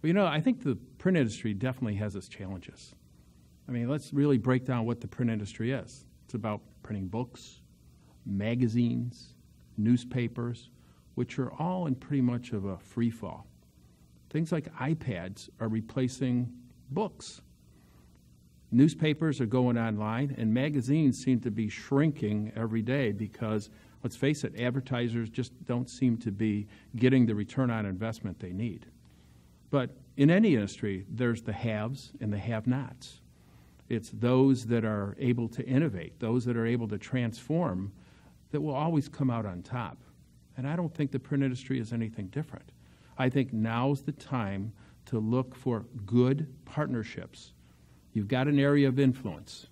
Well, I think the print industry definitely has its challenges. I mean, let's really break down what the print industry is. It's about printing books, magazines, newspapers, which are all in pretty much of a free fall. Things like iPads are replacing books. Newspapers are going online, and magazines seem to be shrinking every day because, let's face it, advertisers just don't seem to be getting the return on investment they need. But in any industry, there's the haves and the have-nots. It's those that are able to innovate, those that are able to transform, that will always come out on top. And I don't think the print industry is anything different. I think now's the time to look for good partnerships. You've got an area of influence.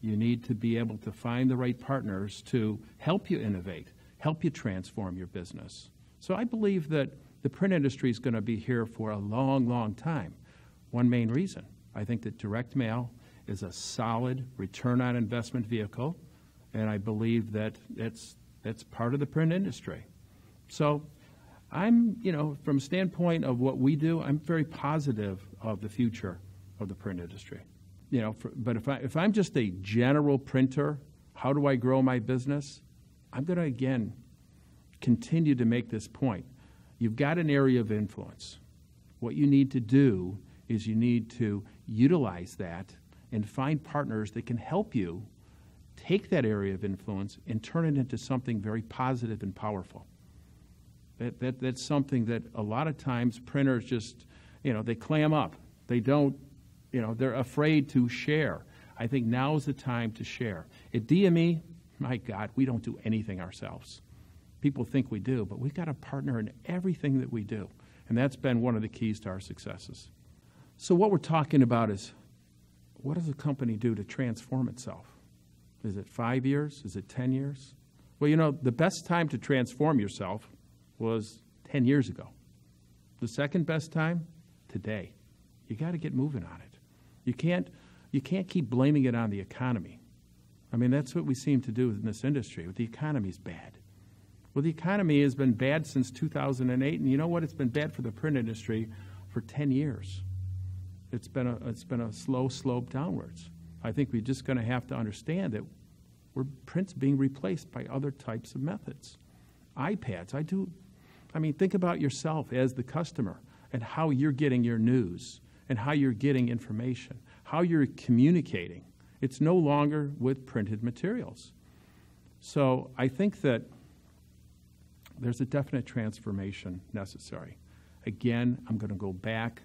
You need to be able to find the right partners to help you innovate, help you transform your business. So I believe that the print industry is going to be here for a long, long time. One main reason, I think that direct mail is a solid return on investment vehicle, and I believe that that's part of the print industry. So I'm, from a standpoint of what we do, I'm very positive of the future of the print industry. But if I'm just a general printer, how do I grow my business? I'm going to, again, continue to make this point. You've got an area of influence. What you need to do is you need to utilize that and find partners that can help you take that area of influence and turn it into something very positive and powerful. That's something that a lot of times printers just, they clam up. They don't, they're afraid to share. I think now is the time to share. At DME, my God, we don't do anything ourselves. People think we do, but we've got a partner in everything that we do. And that's been one of the keys to our successes. So what we're talking about is, what does a company do to transform itself? Is it 5 years? Is it 10 years? Well, the best time to transform yourself was 10 years ago. The second best time, today. You got to get moving on it. You can't keep blaming it on the economy. I mean, that's what we seem to do in this industry. The economy's bad. Well, the economy has been bad since 2008, and you know what? It's been bad for the print industry for 10 years. It's been a slow slope downwards. I think we're just going to have to understand that print's being replaced by other types of methods. iPads, think about yourself as the customer and how you're getting your news and how you're getting information, how you're communicating. It's no longer with printed materials. So I think that there's a definite transformation necessary. Again, I'm going to go back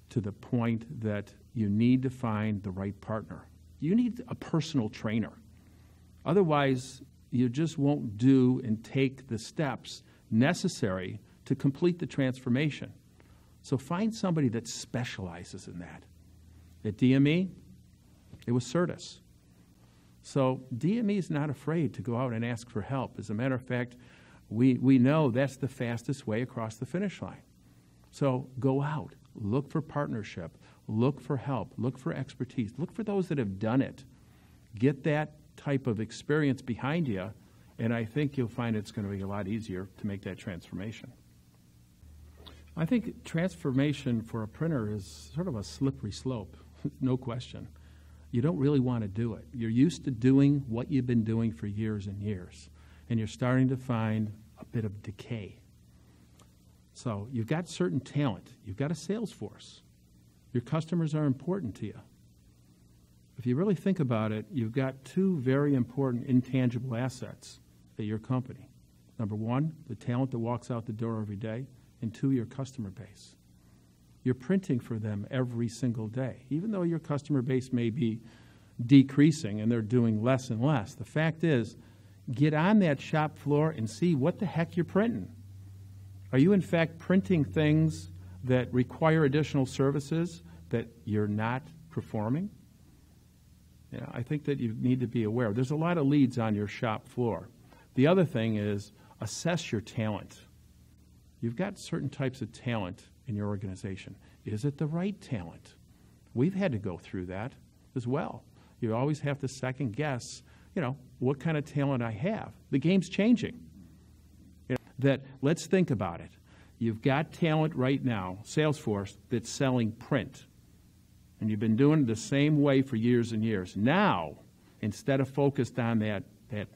to the point that you need to find the right partner. You need a personal trainer. Otherwise, you just won't do and take the steps necessary to complete the transformation. So find somebody that specializes in that. At DME, it was Certus. So DME is not afraid to go out and ask for help. As a matter of fact, we know that's the fastest way across the finish line. So go out, look for partnership, look for help, look for expertise, look for those that have done it. Get that type of experience behind you, and I think you'll find it's going to be a lot easier to make that transformation. I think transformation for a printer is sort of a slippery slope, no question. You don't really want to do it. You're used to doing what you've been doing for years and years, and you're starting to find a bit of decay. So you've got certain talent. You've got a sales force. Your customers are important to you. If you really think about it, you've got two very important intangible assets at your company. Number one, the talent that walks out the door every day, and two, your customer base. You're printing for them every single day. Even though your customer base may be decreasing and they're doing less and less, the fact is, get on that shop floor and see what the heck you're printing. Are you, in fact, printing things that require additional services that you're not performing? Yeah, I think that you need to be aware. There's a lot of leads on your shop floor. The other thing is assess your talent. You've got certain types of talent in your organization. Is it the right talent? We've had to go through that as well. You always have to second guess, what kind of talent I have. The game's changing. Let's think about it. You've got talent right now, Salesforce, that's selling print. And you've been doing it the same way for years and years. Now, instead of focused on that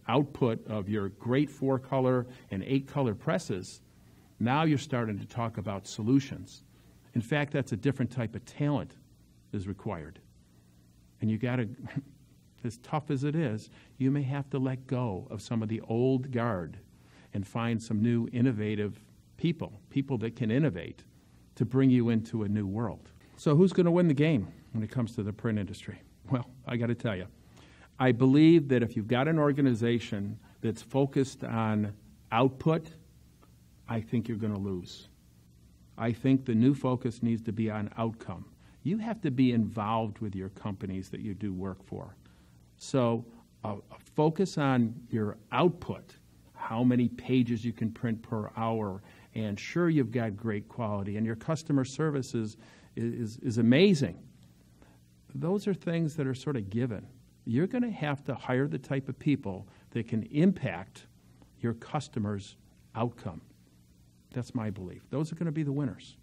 output of your great 4-color and 8-color presses, now you're starting to talk about solutions. In fact, that's a different type of talent is required. And you got to, as tough as it is, you may have to let go of some of the old guard and find some new innovative people that can innovate to bring you into a new world. So who's going to win the game when it comes to the print industry? Well, I got to tell you, I believe that if you've got an organization that's focused on output, I think you're going to lose. I think the new focus needs to be on outcome. You have to be involved with your companies that you do work for. So focus on your output, how many pages you can print per hour, and sure, you've got great quality, and your customer service is amazing. Those are things that are sort of given. You're going to have to hire the type of people that can impact your customers' outcome. That's my belief. Those are going to be the winners.